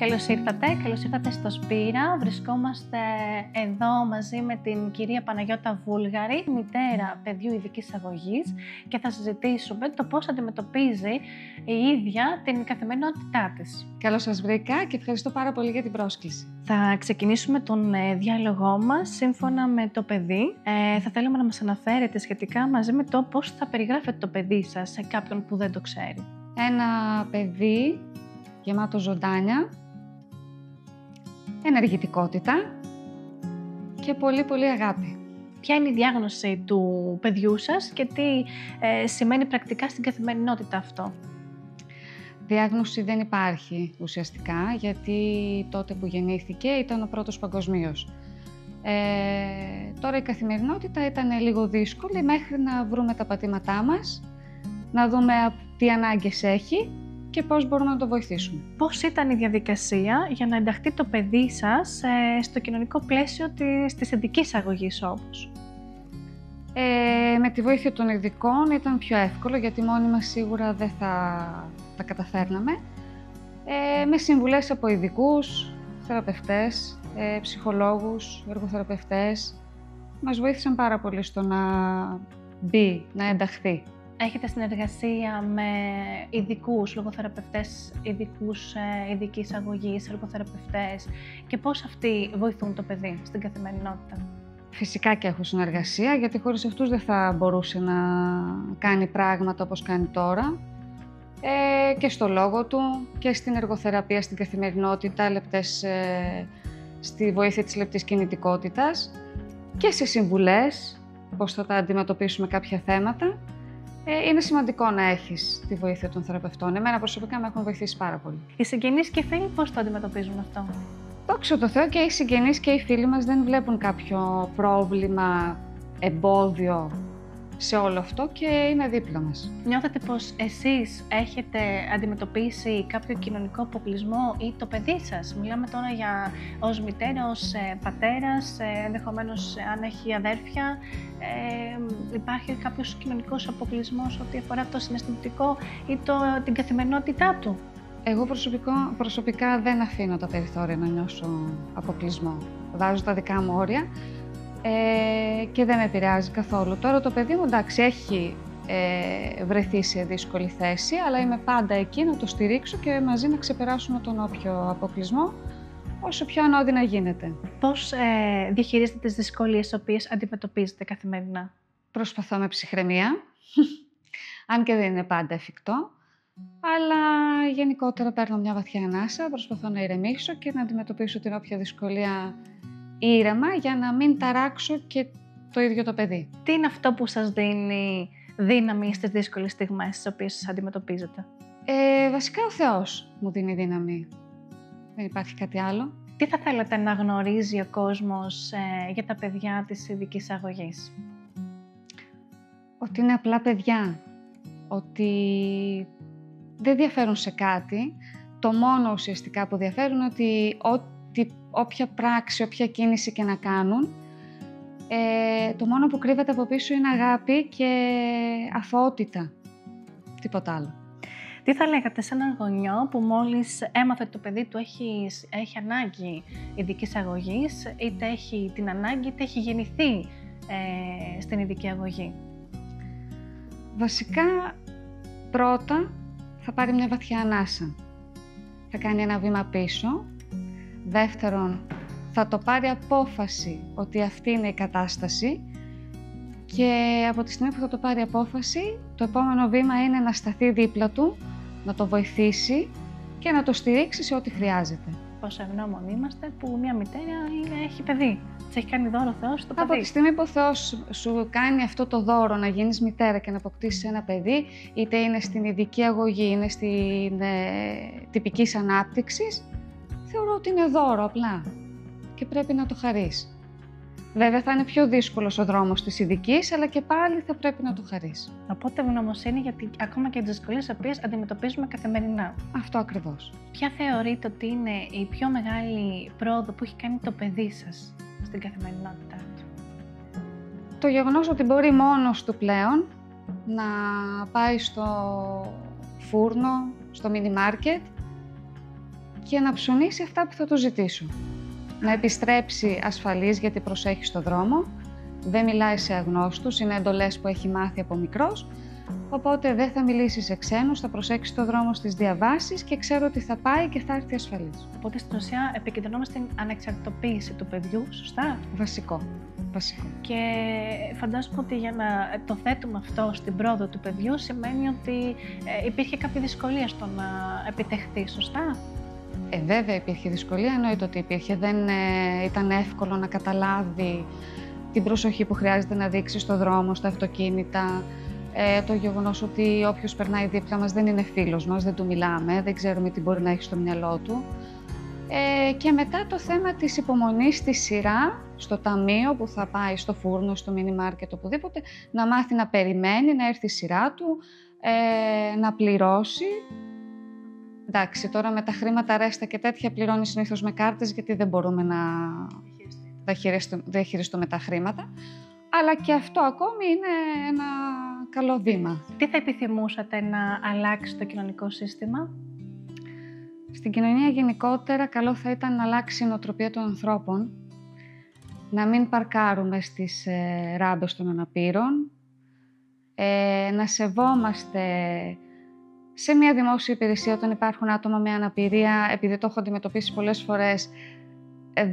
Καλώς ήρθατε στο Σπύρα. Βρισκόμαστε εδώ μαζί με την κυρία Παναγιώτα Βούλγαρη, μητέρα παιδιού ειδικής αγωγής, και θα συζητήσουμε το πώς αντιμετωπίζει η ίδια την καθημερινότητά της. Καλώς σας βρήκα και ευχαριστώ πάρα πολύ για την πρόσκληση. Θα ξεκινήσουμε τον διάλογό μας σύμφωνα με το παιδί. Θα θέλαμε να μας αναφέρετε σχετικά μαζί με το πώς θα περιγράφετε το παιδί σας σε κάποιον που δεν το ξέρει. Ένα παιδί γεμάτο ζωντάνια, ενεργητικότητα και πολύ αγάπη. Ποια είναι η διάγνωση του παιδιού σας και τι σημαίνει πρακτικά στην καθημερινότητα αυτό? Διάγνωση δεν υπάρχει ουσιαστικά, γιατί τότε που γεννήθηκε ήταν ο πρώτος παγκοσμίως. Τώρα η καθημερινότητα ήταν λίγο δύσκολη μέχρι να βρούμε τα πατήματά μας, να δούμε τι ανάγκες έχει και πώς μπορούμε να το βοηθήσουμε. Πώς ήταν η διαδικασία για να ενταχθεί το παιδί σας στο κοινωνικό πλαίσιο της ειδικής αγωγής όμως? Με τη βοήθεια των ειδικών ήταν πιο εύκολο, γιατί μόνοι μας σίγουρα δεν θα τα καταφέρναμε. Με συμβουλές από ειδικούς, θεραπευτές, ψυχολόγους, εργοθεραπευτές, μας βοήθησαν πάρα πολύ στο να μπει, να ενταχθεί. Έχετε συνεργασία με ειδικούς, λογοθεραπευτές, ειδικούς ειδικής αγωγής, εργοθεραπευτές, και πώς αυτοί βοηθούν το παιδί στην καθημερινότητα? Φυσικά και έχω συνεργασία, γιατί χωρίς αυτούς δεν θα μπορούσε να κάνει πράγματα όπως κάνει τώρα. Και στο λόγο του και στην εργοθεραπεία, στην καθημερινότητα, στη βοήθεια της λεπτής κινητικότητας και σε συμβουλές, πώς θα τα αντιμετωπίσουμε κάποια θέματα. Είναι σημαντικό να έχεις τη βοήθεια των θεραπευτών. Εμένα προσωπικά με έχουν βοηθήσει πάρα πολύ. Οι συγγενείς και οι φίλοι πώς το αντιμετωπίζουν αυτό? Δόξα τω Θεώ, και οι συγγενείς και οι φίλοι μας δεν βλέπουν κάποιο πρόβλημα, εμπόδιο σε όλο αυτό και είναι δίπλα μας. Νιώθετε πως εσείς έχετε αντιμετωπίσει κάποιο κοινωνικό αποκλεισμό ή το παιδί σας? Μιλάμε τώρα για ως μητέρα, ως πατέρας, ενδεχομένως αν έχει αδέρφια. Υπάρχει κάποιος κοινωνικός αποκλεισμός ό,τι αφορά το συναισθηματικό ή την καθημερινότητά του? Εγώ προσωπικά δεν αφήνω τα περιθώρια να νιώσω αποκλεισμό. Βάζω τα δικά μου όρια και δεν με επηρεάζει καθόλου. Τώρα το παιδί μου, εντάξει, έχει βρεθεί σε δύσκολη θέση, αλλά είμαι πάντα εκεί να το στηρίξω και μαζί να ξεπεράσουμε τον όποιο αποκλεισμό, όσο πιο ανώδυνα γίνεται. Πώς διαχειρίζετε τις δυσκολίες τις οποίες αντιμετωπίζετε καθημερινά? Προσπαθώ με ψυχραιμία, αν και δεν είναι πάντα εφικτό, αλλά γενικότερα παίρνω μια βαθιά ανάσα, προσπαθώ να ηρεμήσω και να αντιμετωπίσω την όποια δυσκολία ήρεμα, για να μην ταράξω και το ίδιο το παιδί. Τι είναι αυτό που σας δίνει δύναμη στις δύσκολες στιγμές τις οποίες αντιμετωπίζετε? Βασικά ο Θεός μου δίνει δύναμη. Δεν υπάρχει κάτι άλλο. Τι θα θέλατε να γνωρίζει ο κόσμος για τα παιδιά της ειδικής αγωγής? Ότι είναι απλά παιδιά. Ότι δεν διαφέρουν σε κάτι. Το μόνο ουσιαστικά που διαφέρουν είναι ότι όποια πράξη, όποια κίνηση και να κάνουν, το μόνο που κρύβεται από πίσω είναι αγάπη και αθωότητα. Τίποτα άλλο. Τι θα λέγατε σε έναν γονιό που μόλις έμαθε ότι το παιδί του έχει ανάγκη ειδικής αγωγής, είτε έχει την ανάγκη είτε έχει γεννηθεί στην ειδική αγωγή? Βασικά, πρώτα θα πάρει μια βαθιά ανάσα. Θα κάνει ένα βήμα πίσω. Δεύτερον, θα το πάρει απόφαση ότι αυτή είναι η κατάσταση, και από τη στιγμή που θα το πάρει απόφαση, το επόμενο βήμα είναι να σταθεί δίπλα του, να το βοηθήσει και να το στηρίξει σε ό,τι χρειάζεται. Πόσο ευγνώμων είμαστε που μια μητέρα έχει παιδί. Της έχει κάνει δώρο ο Θεός στο παιδί. Από τη στιγμή που ο Θεός σου κάνει αυτό το δώρο, να γίνεις μητέρα και να αποκτήσεις ένα παιδί, είτε είναι στην ειδική αγωγή, είναι στην τυπικής ανάπτυξης, θεωρώ ότι είναι δώρο απλά και πρέπει να το χαρείς. Βέβαια θα είναι πιο δύσκολος ο δρόμος της ειδικής, αλλά και πάλι θα πρέπει να το χαρείς. Οπότε ευγνωμοσύνη, γιατί ακόμα και τις δυσκολίες τις οποίες αντιμετωπίζουμε καθημερινά. Αυτό ακριβώς. Ποια θεωρείτε ότι είναι η πιο μεγάλη πρόοδο που έχει κάνει το παιδί σας στην καθημερινότητά του? Το γεγονός ότι μπορεί μόνος του πλέον να πάει στο φούρνο, στο μίνι μάρκετ και να ψωνίσει αυτά που θα του ζητήσω. Να επιστρέψει ασφαλής γιατί προσέχει στο δρόμο, δεν μιλάει σε αγνώστους, είναι εντολές που έχει μάθει από μικρός, οπότε δεν θα μιλήσει σε ξένους, θα προσέξει το δρόμο στις διαβάσεις και ξέρω ότι θα πάει και θα έρθει ασφαλής. Οπότε στην ουσία επικεντρωνόμαστε στην ανεξαρτητοποίηση του παιδιού, σωστά? Βασικό. Και φαντάζομαι ότι για να το θέτουμε αυτό στην πρόοδο του παιδιού σημαίνει ότι υπήρχε κάποια δυσκολία στο να επιτευχθεί, σωστά? Βέβαια υπήρχε δυσκολία, εννοείται ότι υπήρχε. Δεν ήταν εύκολο να καταλάβει την προσοχή που χρειάζεται να δείξει στο δρόμο, στα αυτοκίνητα, το γεγονός ότι όποιος περνάει δίπλα μας δεν είναι φίλος μας, δεν του μιλάμε, δεν ξέρουμε τι μπορεί να έχει στο μυαλό του. Και μετά το θέμα της υπομονής στη σειρά, στο ταμείο που θα πάει, στο φούρνο, στο μίνι μάρκετ, οπουδήποτε, να μάθει να περιμένει, να έρθει η σειρά του, να πληρώσει. Εντάξει, τώρα με τα χρήματα ρέστα και τέτοια πληρώνει συνήθως με κάρτες, γιατί δεν μπορούμε να διαχειριστούμε τα χρήματα. Αλλά και αυτό ακόμη είναι ένα καλό βήμα. Τι θα επιθυμούσατε να αλλάξει το κοινωνικό σύστημα? Στην κοινωνία γενικότερα καλό θα ήταν να αλλάξει η νοοτροπία των ανθρώπων, να μην παρκάρουμε στις ράμπες των αναπήρων, να σεβόμαστε σε μια δημόσια υπηρεσία όταν υπάρχουν άτομα με αναπηρία, επειδή το έχω αντιμετωπίσει πολλές φορές,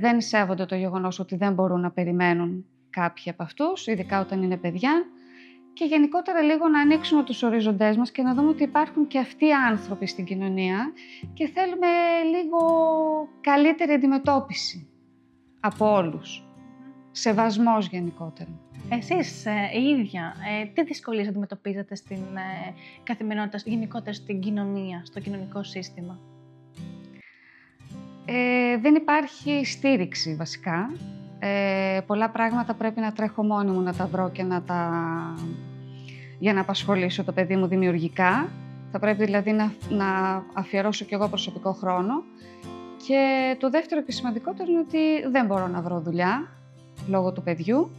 δεν σέβονται το γεγονός ότι δεν μπορούν να περιμένουν κάποιοι από αυτούς, ειδικά όταν είναι παιδιά. Και γενικότερα λίγο να ανοίξουμε τους οριζοντές μας και να δούμε ότι υπάρχουν και αυτοί οι άνθρωποι στην κοινωνία και θέλουμε λίγο καλύτερη αντιμετώπιση από όλους. Σεβασμός γενικότερα. Εσείς η ίδια, τι δυσκολίες αντιμετωπίζετε στην καθημερινότητα, γενικότερα στην κοινωνία, στο κοινωνικό σύστημα? Δεν υπάρχει στήριξη βασικά. Πολλά πράγματα πρέπει να τρέχω μόνη μου να τα βρω και για να απασχολήσω το παιδί μου δημιουργικά. Θα πρέπει δηλαδή να αφιερώσω κι εγώ προσωπικό χρόνο. Και το δεύτερο και σημαντικότερο είναι ότι δεν μπορώ να βρω δουλειά λόγω του παιδιού.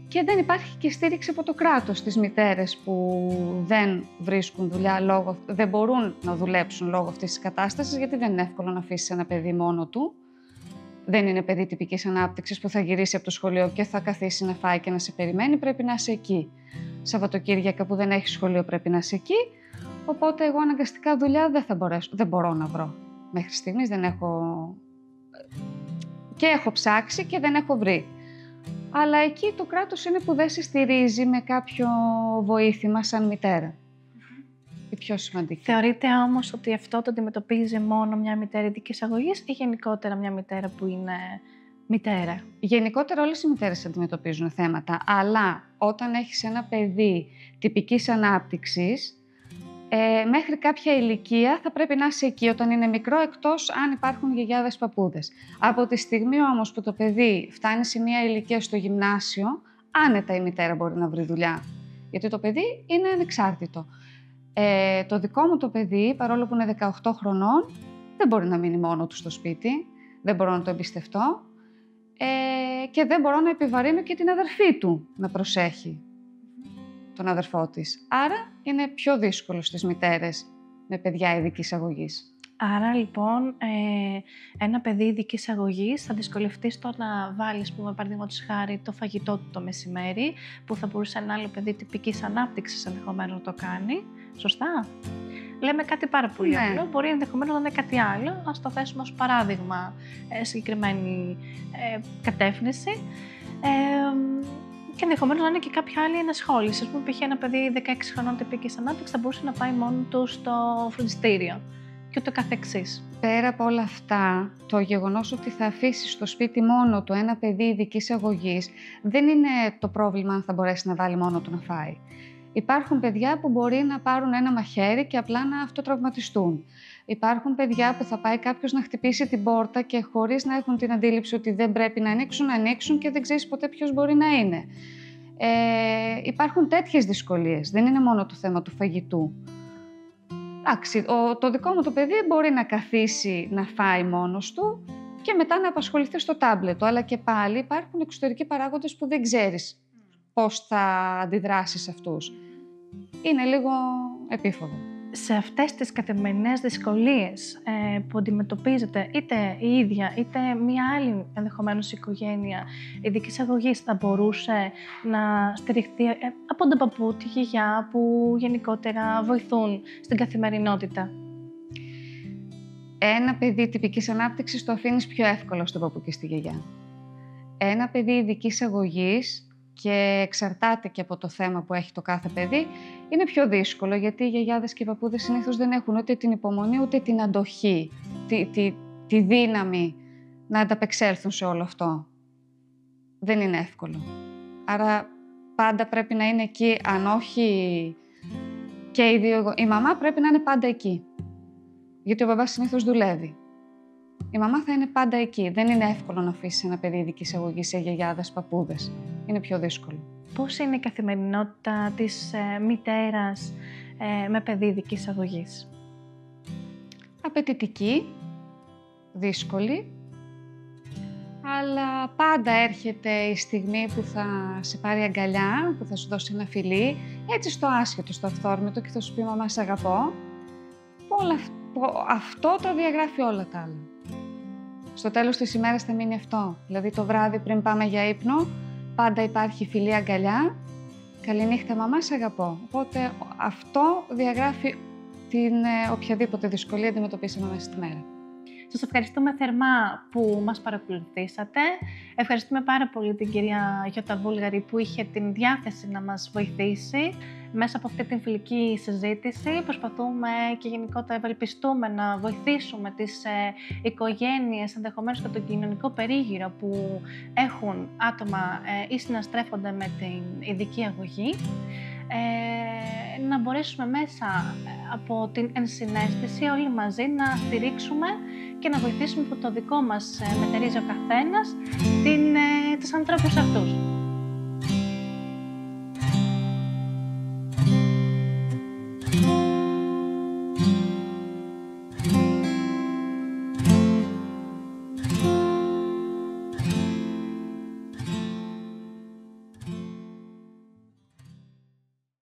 Και δεν υπάρχει και στήριξη από το κράτος στις μητέρες που δεν βρίσκουν δουλειά, δεν μπορούν να δουλέψουν λόγω αυτής της κατάστασης, γιατί δεν είναι εύκολο να αφήσεις ένα παιδί μόνο του. Δεν είναι παιδί τυπικής ανάπτυξης που θα γυρίσει από το σχολείο και θα καθίσει να φάει και να σε περιμένει, πρέπει να είσαι εκεί. Σαββατοκύριακα που δεν έχει σχολείο πρέπει να είσαι εκεί, οπότε εγώ αναγκαστικά δουλειά δεν μπορώ να βρω. Μέχρι στιγμής δεν έχω... και έχω ψάξει και δεν έχω βρει. Αλλά εκεί το κράτος είναι που δεν σε στηρίζει με κάποιο βοήθημα σαν μητέρα. Η πιο σημαντική. Θεωρείτε όμως ότι αυτό το αντιμετωπίζει μόνο μια μητέρα ειδικής αγωγής ή γενικότερα μια μητέρα που είναι μητέρα? Γενικότερα όλες οι μητέρες αντιμετωπίζουν θέματα, αλλά όταν έχεις ένα παιδί τυπικής ανάπτυξης, μέχρι κάποια ηλικία θα πρέπει να είσαι εκεί όταν είναι μικρό, εκτός αν υπάρχουν γιαγιάδες παππούδες. Από τη στιγμή όμως που το παιδί φτάνει σε μια ηλικία στο γυμνάσιο, άνετα η μητέρα μπορεί να βρει δουλειά, γιατί το παιδί είναι ανεξάρτητο. Το δικό μου το παιδί, παρόλο που είναι 18 χρονών, δεν μπορεί να μείνει μόνο του στο σπίτι, δεν μπορώ να το εμπιστευτώ και δεν μπορώ να επιβαρύνω και την αδερφή του να προσέχει τον αδερφό της. Άρα είναι πιο δύσκολο στις μητέρες με παιδιά ειδικής αγωγής. Άρα λοιπόν ένα παιδί ειδικής αγωγής θα δυσκολευτεί στο να βάλει, παραδείγματος χάρη, το φαγητό του το μεσημέρι, που θα μπορούσε ένα άλλο παιδί τυπικής ανάπτυξης ενδεχομένως να το κάνει. Σωστά? Λέμε κάτι πάρα πολύ απλό, μπορεί ενδεχομένως να είναι κάτι άλλο. Ας το θέσουμε ως παράδειγμα συγκεκριμένη κατεύθυνση. Και ενδεχομένως να είναι και κάποια άλλη ενασχόληση. Ας πούμε, π.χ. ένα παιδί 16 χρονών τυπικής ανάπτυξης θα μπορούσε να πάει μόνο του στο φροντιστήριο και ούτω καθεξής. Πέρα από όλα αυτά, το γεγονός ότι θα αφήσεις στο σπίτι μόνο του ένα παιδί ειδικής αγωγής δεν είναι το πρόβλημα αν θα μπορέσει να βάλει μόνο του να φάει. Υπάρχουν παιδιά που μπορεί να πάρουν ένα μαχαίρι και απλά να αυτοτραυματιστούν. Υπάρχουν παιδιά που θα πάει κάποιος να χτυπήσει την πόρτα και χωρίς να έχουν την αντίληψη ότι δεν πρέπει να ανοίξουν και δεν ξέρεις ποτέ ποιος μπορεί να είναι. Υπάρχουν τέτοιες δυσκολίες, δεν είναι μόνο το θέμα του φαγητού. Εντάξει, το δικό μου το παιδί μπορεί να καθίσει να φάει μόνος του και μετά να απασχοληθεί στο τάμπλετ του, αλλά και πάλι υπάρχουν εξωτερικοί παράγοντες που δεν ξέρεις πώς θα αντιδράσεις σε αυτούς. Είναι λίγο επίφοβο. σε αυτές τις καθημερινές δυσκολίες που αντιμετωπίζετε είτε η ίδια είτε μία άλλη ενδεχομένως οικογένεια ειδικής αγωγής, θα μπορούσε να στηριχθεί από τον παππού, τη γιαγιά που γενικότερα βοηθούν στην καθημερινότητα? Ένα παιδί τυπικής ανάπτυξης το αφήνεις πιο εύκολο στον παππού και στη γιαγιά. Ένα παιδί ειδικής αγωγής, και εξαρτάται και από το θέμα που έχει το κάθε παιδί, είναι πιο δύσκολο, γιατί οι γιαγιάδες και οι παππούδες συνήθως δεν έχουν ούτε την υπομονή, ούτε την αντοχή, τη δύναμη να ανταπεξέλθουν σε όλο αυτό. Δεν είναι εύκολο. Άρα πάντα πρέπει να είναι εκεί, αν όχι και οι δύο. Η μαμά πρέπει να είναι πάντα εκεί, γιατί ο μπαμπάς συνήθως δουλεύει. Η μαμά θα είναι πάντα εκεί. Δεν είναι εύκολο να αφήσεις ένα παιδί ειδικής αγωγής σε γιαγιάδες, παππούδες. Είναι πιο δύσκολο. Πώς είναι η καθημερινότητα της μητέρας με παιδί ειδικής αγωγής? Απαιτητική, δύσκολη, αλλά πάντα έρχεται η στιγμή που θα σε πάρει αγκαλιά, που θα σου δώσει ένα φιλί, έτσι στο άσχετο, στο αυθόρμητο, και θα σου πει «Μαμά, σ' αγαπώ». Αυτό το διαγράφει όλα τα άλλα. Στο τέλος της ημέρας θα μείνει αυτό. Δηλαδή το βράδυ πριν πάμε για ύπνο, πάντα υπάρχει φιλή, αγκαλιά. «Καληνύχτα μαμά, σ' αγαπώ». Οπότε αυτό διαγράφει την οποιαδήποτε δυσκολία αντιμετωπίσαμε μέσα στη μέρα. Σας ευχαριστούμε θερμά που μας παρακολουθήσατε. Ευχαριστούμε πάρα πολύ την κυρία Γιώτα Βούλγαρη που είχε την διάθεση να μας βοηθήσει μέσα από αυτή την φιλική συζήτηση. Προσπαθούμε και γενικότερα ευελπιστούμε να βοηθήσουμε τις οικογένειες, ενδεχομένως και τον κοινωνικό περίγυρο που έχουν άτομα ή συναστρέφονται με την ειδική αγωγή, να μπορέσουμε μέσα από την ενσυναίσθηση όλοι μαζί να στηρίξουμε και να βοηθήσουμε που το δικό μας μετερίζει ο καθένας τους ανθρώπους αυτούς.